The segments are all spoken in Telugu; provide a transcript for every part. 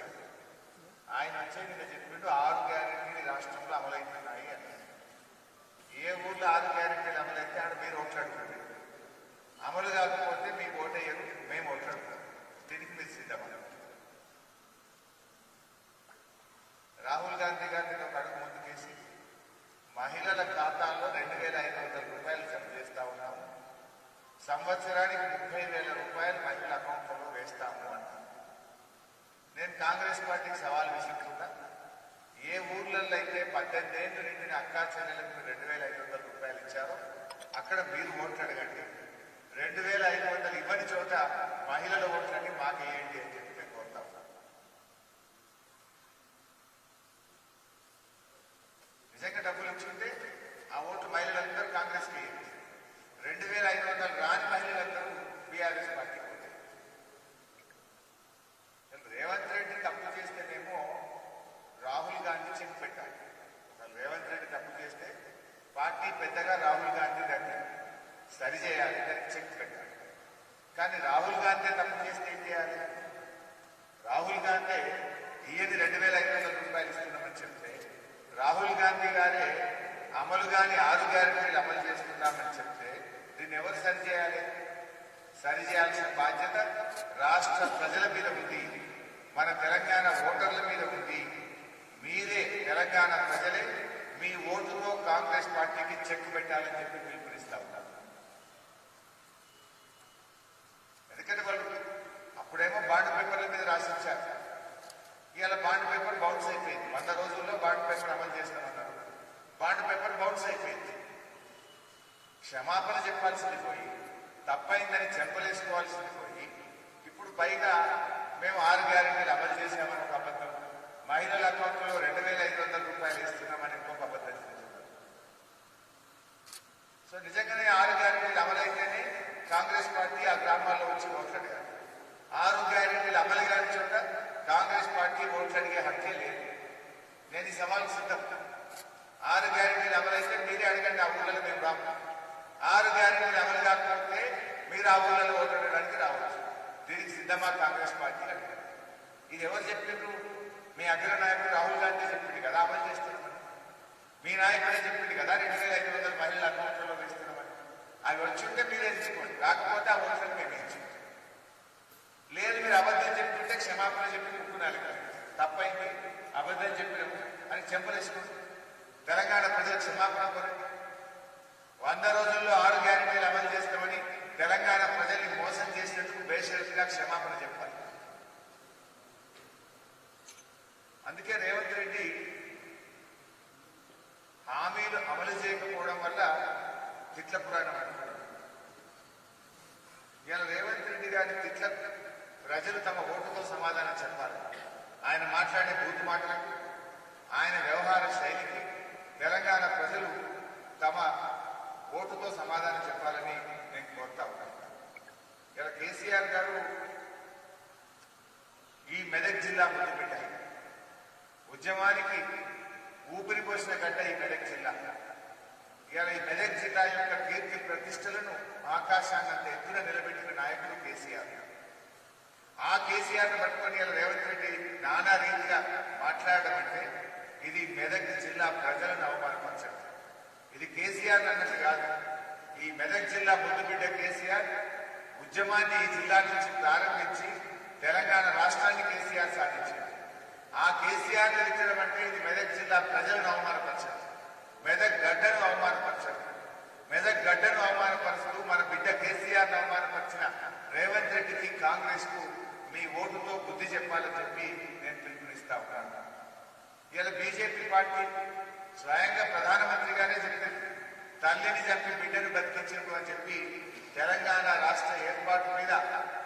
వచ్చాడు. ఆయన వచ్చే నిన్న చెప్పిండు 6 గ్యారెంటీలు రాష్ట్రంలో అమలవుతున్నాయి అని. ఏ ఊర్లో 6 గ్యారెంటీలు అమలైతే ఆడ మీరు ఓట్లాడుకోండి, అమలు కాకపోతే మీకు ఓటయ్యరు, మేము ఓట్లాడుతాం. దీనికి మీరు సిద్ధమా? రాహుల్ గాంధీ గారిని ఒక అడుగు ముందుకేసి మహిళల ఖాతాల్లో 2,500 రూపాయలు జమ చేస్తా ఉన్నాము, సంవత్సరానికి 30,000 రూపాయలు మహిళల అకౌంట్లలో వేస్తాము అన్నారు. నేను కాంగ్రెస్ పార్టీకి సవాల్ విసురుతున్నా, ఏ ఊర్లలో అయితే 18 ఏళ్ళు నిండిన అక్కా చెల్లెలకు 2,500 రూపాయలు ఇచ్చారో అక్కడ మీరు ఓట్లు అడగండి, 2,500 ఇవ్వని చోట మహిళల ఓట్లని మాకు వేయండి అని చెప్పి మేము కోరుతాం. నిజంగా డబ్బులు ఇచ్చుంటే ఆ ఓట్లు మహిళలందరూ కాంగ్రెస్కి వేయండి, 2,500 రాని మహిళలందరూ బీఆర్ఎస్ పార్టీకి పోతాయి. రేవంత్ రెడ్డి తప్పు చేస్తేనేమో రాహుల్ గాంధీ చెక్ పెట్టాలి. రేవంత్ రెడ్డి తప్పు చేస్తే పార్టీ పెద్దగా రాహుల్ గాంధీ దాన్ని సరిచేయాలి, దానికి చెక్ పెట్టాలి. కానీ రాహుల్ గాంధీ తప్పు చేస్తే ఏం చేయాలి? రాహుల్ గాంధీ ఈయన 2,500 రూపాయలు ఇస్తున్నామని చెప్తే రాహుల్ గాంధీ గారే అమలు కాని 6 గ్యారెంటీలు అమలు చేస్తున్నామని చెప్తే దీన్ని ఎవరు సరిచేయాలి? సరిచేయాల్సిన బాధ్యత రాష్ట్ర ప్రజల మీద ఉంది, మన తెలంగాణ ఓటర్ల మీద ఉంది. మీరే తెలంగాణ ప్రజలే మీ ఓటుతో కాంగ్రెస్ పార్టీకి చెక్ పెట్టాలని చెప్పి పిలుపునిస్తా ఉన్నారు. ఎందుకంటే వాళ్ళు అప్పుడేమో బాండ్ పేపర్ల మీద రాసిచ్చారు, ఇవాళ బాండ్ పేపర్ బౌన్స్ అయిపోయింది. 100 రోజుల్లో బాండ్ పేపర్ అమలు చేస్తామన్నారు, బాండ్ పేపర్ బౌన్స్ అయిపోయింది. క్షమాపణ చెప్పాల్సింది పోయి, తప్పైందని చెంపలేసుకోవాల్సింది పోయి, ఇప్పుడు పైగా మేము 6 గ్యారెంటీలు అమలు చేశామని ఒక అబద్ధం, మహిళల అకౌంట్లో 2,500 రూపాయలు ఇస్తున్నామని ఇంకొక అబద్ధం చేస్తున్నారు. సో నిజంగానే 6 గ్యారెంటీలు అమలైతేనే కాంగ్రెస్ పార్టీ ఆ గ్రామాల్లో వచ్చి ఓట్లు అడిగారు. 6 గ్యారెంటీలు అమలు కాని చోట కాంగ్రెస్ పార్టీ ఓట్లు అడిగే హక్కే లేదు. నేను ఈ సవాల్ సిద్ధం. 6 గ్యారెంటీలు అమలైతే మీరే అడగండి, ఆ ఊళ్ళలో మేము రాము. 6 గ్యారెంటీలు అమలు కాకపోతే మీరు ఆ ఊళ్ళలో ఓట్లు అడగడానికి రావచ్చు. దీనికి సిద్ధమా కాంగ్రెస్ పార్టీ అడిగారు. ఇది ఎవరు చెప్పిండ్రు? మీ అగ్ర నాయకుడు రాహుల్ గాంధీ చెప్పింది కదా అమలు చేస్తున్నామని. మీ నాయకుడే చెప్పింది కదా 2,500 మహిళల అకౌంట్లలో వేస్తున్నామని. అవి వచ్చుంటే మీరే తీసుకోండి, రాకపోతే ఆ ఓట్లను మేమే ఇచ్చుకుంటాం. లేదు మీరు అబద్ధం చెప్తుంటే క్షమాపణ చెప్పి ముక్కునాలి కదా, తప్పైంది అబద్ధం చెప్పినాము అని చెంపలేసుకోండి. తెలంగాణ ప్రజల క్షమాపణ కోరండి. 100 రోజుల్లో 6 గ్యారెంటీలు అమలు చేస్తామని తెలంగాణ ప్రజల్ని మోసం చేసినందుకు బేషరతుగా క్షమాపణ చెప్పాలి. అందుకే రేవంత్ రెడ్డి హామీలు అమలు చేయకపోవడం వల్ల తిట్ల పురాణం అంటున్నాడు. ఇవాళ రేవంత్ రెడ్డి గారి తిట్ల ప్రజలు తమ ఓటుతో సమాధానం చెప్పాలి. ఆయన మాట్లాడే బూతు మాటలకు, ఆయన వ్యవహార శైలికి తెలంగాణ ప్రజలు తమ ఓటుతో సమాధానం చెప్పాలని నేను కోరుతా ఉన్నాను. ఇలా కేసీఆర్ గారు ఈ మెదక్ జిల్లా ముందు పెట్టారు. ఉద్యమానికి ఊపిరి పోసిన గడ్డ ఈ మెదక్ జిల్లా. ఇవాళ ఈ మెదక్ జిల్లా యొక్క కీర్తి ప్రతిష్టలను ఆకాశాన్నంత ఎత్తున నిలబెట్టిన నాయకుడు కేసీఆర్. ఆ కేసీఆర్ను పట్టుకొని ఇలా రేవంత్ రెడ్డి నానా రీతిగా మాట్లాడడం అంటే ఇది మెదక్ జిల్లా ప్రజలను అవమానపరచడం. ఇది కేసీఆర్ అన్నట్టు కాదు. ఈ మెదక్ జిల్లా ముద్దుబిడ్డ కేసీఆర్ ఉద్యమాన్ని ఈ జిల్లా నుంచి ప్రారంభించి తెలంగాణ రాష్ట్రాన్ని కేసీఆర్ సాధించారు. ఆ కేసీఆర్ నిలిచడం అంటే ఇది మెదక్ జిల్లా ప్రజలను అవమానపరచడం, మెదక్ గడ్డను అవమానపరచడం. మెదక్ గడ్డను అవమానపరుస్తూ మన బిడ్డ కేసీఆర్ అవమానపరిచిన రేవంత్ రెడ్డికి కాంగ్రెస్ కు మీ ఓటుతో బుద్ధి చెప్పాలని చెప్పి నేను పిలుపునిస్తా ఉన్నాను. ఇలా బీజేపీ పార్టీ స్వయంగా ప్రధానమంత్రి గారే చెప్పారు, తల్లిని చంపి బిడ్డను బతికించరు అని చెప్పి తెలంగాణ రాష్ట్ర ఏర్పాటు మీద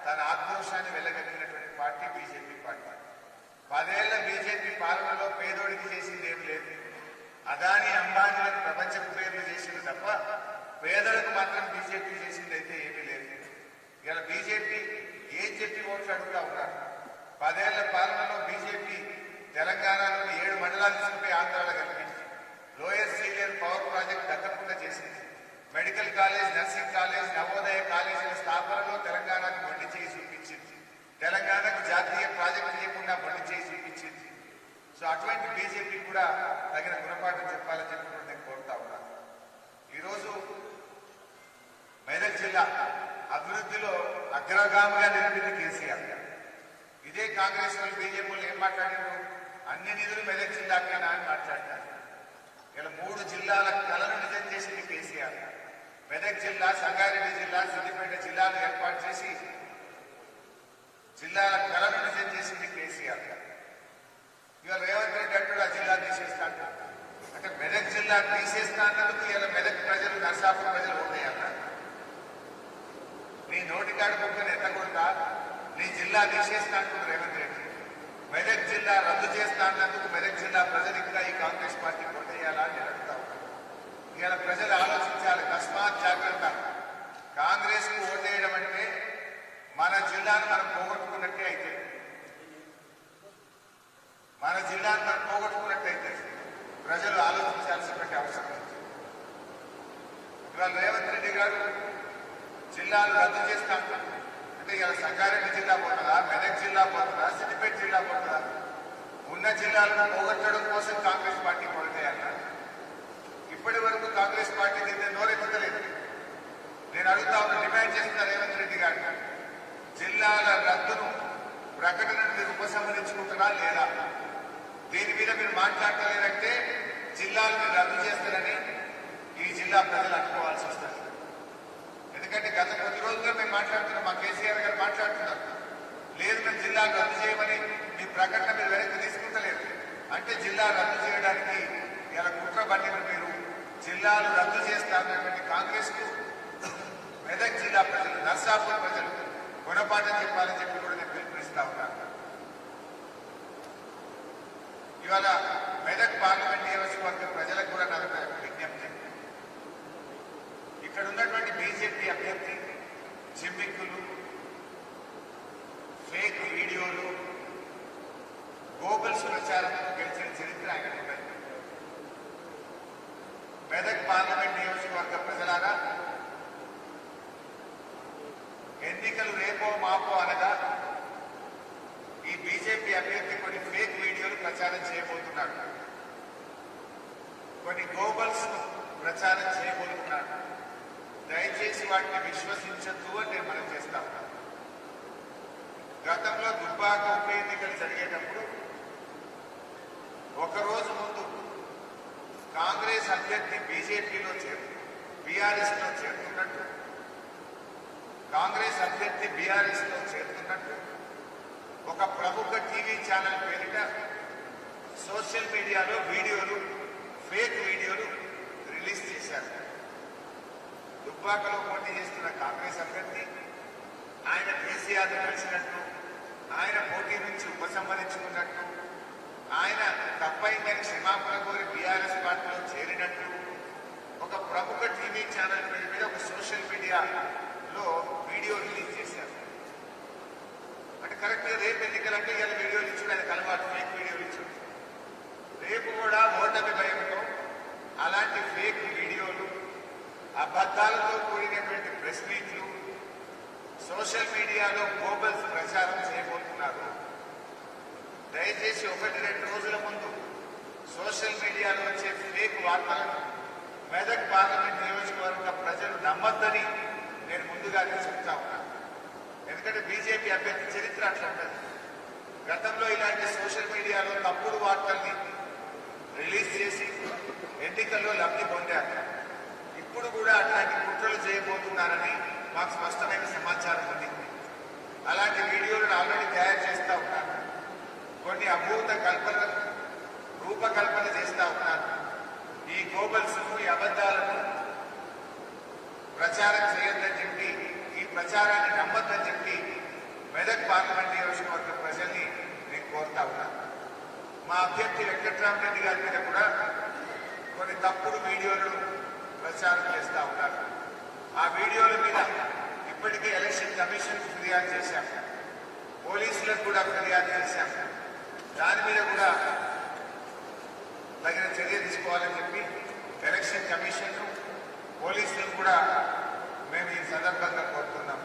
తన ఆక్రోశాన్ని వెళ్లగలిగినటువంటి పార్టీ బీజేపీ పార్టీ. 10 ఏళ్ల బీజేపీ పాలనలో పేదోడికి చేసింది ఏం లేదు. అదాని అంబానీలకు ప్రపంచ పేర్లు చేసింది తప్ప పేదలకు మాత్రం బీజేపీ చేసింది అయితే ఏమీ లేదు. ఇలా బీజేపీ ఏం చెప్పి ఓట్లు అడుగుతా ఉన్నారు. 10 ఏళ్ల పాలనలో బీజేపీ తెలంగాణలోని 7 మండలాలు తీసుకుపోయి ఆంధ్రాలో కలిపింది. లోయర్ సీనియర్ పవర్ ప్రాజెక్ట్ దక్కకుండా చేసింది. Medical college, nursing college, Navodaya కాలేజీల స్థాపనలో తెలంగాణకు మొండి చేయి చూపించింది. తెలంగాణకు జాతీయ ప్రాజెక్టు లేకుండా మొండి చేయి సో అటువంటి బీజేపీ కూడా తగిన గుణపాఠం చెప్పాలని చెప్పి కూడా నేను కోరుతా ఉన్నాను. ఈరోజు మెదక్ జిల్లా అభివృద్ధిలో అగ్రగామిగా నిలిపింది కేసీఆర్. ఇదే కాంగ్రెస్ వాళ్ళు బీజేపీ ఏం మాట్లాడారు? అన్ని నిధులు మెదక్ జిల్లాకేనా అని మాట్లాడతారు. ఇలా 3 జిల్లాల కలను నిజం చేసింది కేసీఆర్. మెదక్ జిల్లా, సంగారెడ్డి జిల్లా, సిద్దిపేట జిల్లాను ఏర్పాటు చేసి జిల్లాల కలను నిజం చేసింది కేసీఆర్. ఇవాళ రేవంత్ రెడ్డి అంటాడు ఆ జిల్లా తీసేస్తా అంటారు. అంటే మెదక్ జిల్లా తీసేస్తా అన్నందుకు ఇలా మెదక్ ప్రజలు, నర్సాపూర్ ప్రజలు ఉన్నాయన్న నీ నోటికాడు ముక్కని ఎత్తకూడదా? నీ జిల్లా తీసేస్తా అంటుంది రేవంత్ రెడ్డి. మెదక్ జిల్లా రద్దు చేస్తా అన్నందుకు మెదక్ జిల్లా ప్రజలు ఇంకా ఈ కాంగ్రెస్ పార్టీ కొట్టేయాలా అని అడుగుతా ఉన్నాను. ఇవాళ ప్రజలు ఆలోచించాలి, తస్మాత్ జాగ్రత్త. కాంగ్రెస్ కు ఓటేయడం అంటే మన జిల్లాను మనం పోగొట్టుకున్నట్టే అయితే, మన జిల్లాను మనం పోగొట్టుకున్నట్టయితే ప్రజలు ఆలోచించాల్సినటువంటి అవసరం ఉంది. ఇవాళ రేవంత్ రెడ్డి గారు జిల్లాలు రద్దు చేస్తా అంటారు. అంటే ఇలా సంగారెడ్డి జిల్లా పోతుందా, మెదక్ జిల్లా పోతుందా, సిద్దిపేట జిల్లా పోతుందా? ఉన్న జిల్లాలను పోగొట్టడం కోసం కాంగ్రెస్ పార్టీ పోగొట్టేయాలన్నారు. ఇప్పటి వరకు కాంగ్రెస్ పార్టీ దీన్ని నోరెత్తలేదు. నేను అడుగుతా ఉన్నా, డిమాండ్ చేస్తున్న రేవంత్ రెడ్డి గారు, జిల్లాల రద్దును ప్రకటనను మీరు ఉపసంహరించుకుంటున్నా లేదా? దీని మీద మీరు మాట్లాడలేదంటే జిల్లాలను రద్దు చేస్తారని ఈ జిల్లా ప్రజలు అనుకోవాల్సి వస్తుంది. ఎందుకంటే గత కొద్ది రోజులుగా మేము మాట్లాడుతున్నాం, మా కేసీఆర్ గారు మాట్లాడుతున్నారు, లేదు మేము జిల్లాలు రద్దు చేయమని మీ ప్రకటన మీరు వెనక్కి తీసుకుంటలేదు. అంటే జిల్లా రద్దు చేయడానికి ఇలా కుట్ర పట్టిన మీరు జిల్లాలు రద్దు చేస్తారన్నటువంటి కాంగ్రెస్ కు మెదక్ జిల్లా ప్రజలు, నర్సాపూర్ ప్రజలు గుణపాఠం చెప్పాలని చెప్పి కూడా నేను పిలుపునిస్తా ఉన్నాను. ఇవాళ మెదక్ పార్లమెంట్ నియోజకవర్గ ప్రజలకు కూడా నాకు విజ్ఞప్తి, ఇక్కడ ఉన్నటువంటి బీజేపీ అభ్యర్థి జిమ్మిక్కులు, ఫేక్ వీడియోలు, గోగుల్స్ ప్రచారంతో గెలిచిన చరిత్ర ఆయన ఉన్నది. మెదక్ పార్లమెంట్ నియోజకవర్గ ప్రజలారా, ఎన్నికలు రేపో మాపో అనగా ఈ బీజేపీ అభ్యర్థి కొన్ని ఫేక్ వీడియోలు ప్రచారం చేయబోతున్నాడు, కొన్ని గోబల్స్ ప్రచారం చేయబోతున్నాడు. దయచేసి వాటిని విశ్వసించద్దు అని నేను మనం చేస్తాం. గతంలో దుబ్బాక ఉప ఎన్నికలు జరిగేటప్పుడు ఒకరోజు ముందు కాంగ్రెస్ అభ్యర్థి బీజేపీలో బీఆర్ఎస్ లో చేరుతున్నట్టు, కాంగ్రెస్ అభ్యర్థి బీఆర్ఎస్ లో చేరుతున్నట్టు ఒక ప్రముఖ టీవీ ఛానల్ పేరిట సోషల్ మీడియాలో వీడియోలు, ఫేక్ వీడియోలు రిలీజ్ చేశారు. దుబ్బాకలో పోటీ చేస్తున్న కాంగ్రెస్ అభ్యర్థి ఆయన కేసీఆర్ కలిసినట్టు, ఆయన పోటీ నుంచి ఉపసంహరించుకున్నట్టు, ఆయన తప్పైందని క్షమాపణ కోరి బీఆర్ఎస్ పార్టీలో చేరినట్టు ఒక ప్రముఖ టీవీ ఛానల్ మీద ఒక సోషల్ మీడియాలో వీడియో రిలీజ్ చేశారు. అంటే కరెక్ట్గా రేపు ఎన్నికలంటే ఇలా వీడియోలు ఇచ్చుడు ఆయనకు అలవాటు, ఫేక్ వీడియోలు ఇచ్చుడు. రేపు కూడా ఓటమి భయంతో అలాంటి ఫేక్ వీడియోలు, అబద్ధాలతో కూడినటువంటి ప్రెస్ మీట్లు, సోషల్ మీడియాలో గ్లోబల్స్ ప్రచారం చేయబోతున్నారు. దయచేసి 1-2 రోజుల ముందు సోషల్ మీడియాలో వచ్చే ఫేక్ వార్తలను మెదక్ పార్లమెంట్ నియోజకవర్గ ప్రజలు నమ్మద్దని నేను ముందుగానే చెప్తా ఉన్నాను. ఎందుకంటే బీజేపీ అభ్యర్థి చరిత్ర అట్లా ఉంటుంది. గతంలో ఇలాంటి సోషల్ మీడియాలో తప్పుడు వార్తల్ని రిలీజ్ చేసి ఎన్నికల్లో లబ్ధి పొందారు. ఇప్పుడు కూడా అట్లాంటి కుట్రలు చేయబోతున్నారని మాకు స్పష్టమైన సమాచారం ఉంది. అలాంటి వీడియోలను ఆల్రెడీ తయారు చేస్తూ ఉన్నారు. కొన్ని అభూత కల్పనలు రూపకల్పన చేస్తూ ఉన్నారు. ఈ గోబల్స్, ఈ అబద్ధాలను ప్రచారం చేయొద్దని చెప్పి, ఈ ప్రచారాన్ని నమ్మొద్దని చెప్పి మెదక్ పార్లమెంట్ నియోజకవర్గ ప్రజల్ని నేను కోరుతా ఉన్నాను. మా అభ్యర్థి వెంకట్రామరెడ్డి గారి మీద కూడా కొన్ని తప్పుడు వీడియోలను ప్రచారం చేస్తూ ఉన్నారు. ఆ వీడియోల మీద ఇప్పటికే ఎలక్షన్ కమిషన్ ఫిర్యాదు చేశాం, పోలీసులకు కూడా ఫిర్యాదు చేశాం. దాని మీద కూడా తగిన చర్య తీసుకోవాలని చెప్పి ఎలక్షన్ కమిషన్, పోలీసులను కూడా మేము ఈ సందర్భంగా కోరుతున్నాం.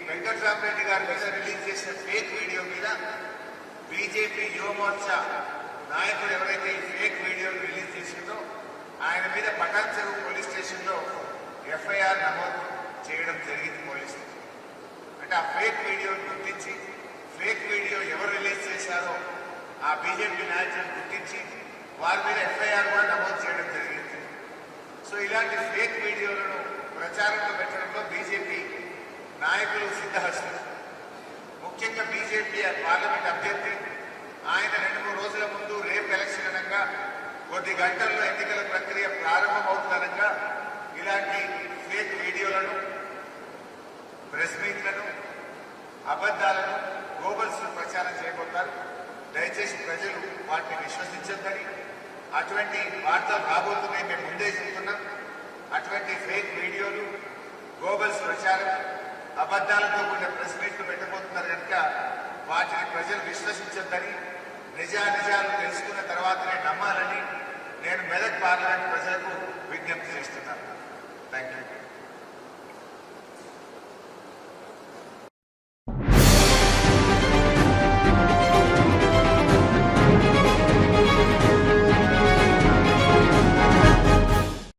వెంకట్రామరెడ్డి గారి మీద రిలీజ్ చేసిన ఫేక్ వీడియో మీద బీజేపీ యువమోర్చా నాయకుడు ఎవరైతే ఈ ఫేక్ వీడియోను రిలీజ్ చేసిందో ఆయన మీద పటాన్ చెరువు పోలీస్ స్టేషన్లో ఎఫ్ఐఆర్ నమోదు చేయడం జరిగింది పోలీసులు. అంటే ఆ ఫేక్ వీడియోను గుర్తించి ఫేక్ వీడియో ఎవరు రిలీజ్ చేశారో ఆ బీజేపీ నాయకులను గుర్తించి వారి మీద ఎఫ్ఐఆర్ కూడా నమోదు చేయడం జరిగింది. సో ఇలాంటి ఫేక్ వీడియోలను ప్రచారంలో పెట్టడంలో బీజేపీ నాయకులు సిద్ధహస్తులు. ముఖ్యంగా బీజేపీ పార్లమెంట్ అభ్యర్థి ఆయన 2-3 రోజుల ముందు రేపు ఎలక్షన్ అనగా కొద్ది గంటల్లో ఎన్నికల ప్రక్రియ ప్రారంభమవుతుందనగా ఇలాంటి ఫేక్ వీడియోలను, ప్రెస్ మీట్లను, అబద్ధాలను, గోబల్స్ ప్రచారం చేయబోతారు. దయచేసి ప్రజలు వాటిని విశ్వసించొద్దని, అటువంటి వార్తలు రాబోతున్నాయి మేము ముందే చెప్తున్నాం. అటువంటి ఫేక్ వీడియోలు, గోబల్స్ ప్రచారం, అబద్ధాలతో కూడిన ప్రెస్ మీట్లు పెట్టబోతున్నారు కనుక వాటిని ప్రజలు విశ్వసించొద్దని, నిజాలు తెలుసుకున్న తర్వాతనే నమ్మాలని నేను మెదక్ పార్లమెంట్ ప్రజలకు విజ్ఞప్తి చేస్తున్నాను. Thank you.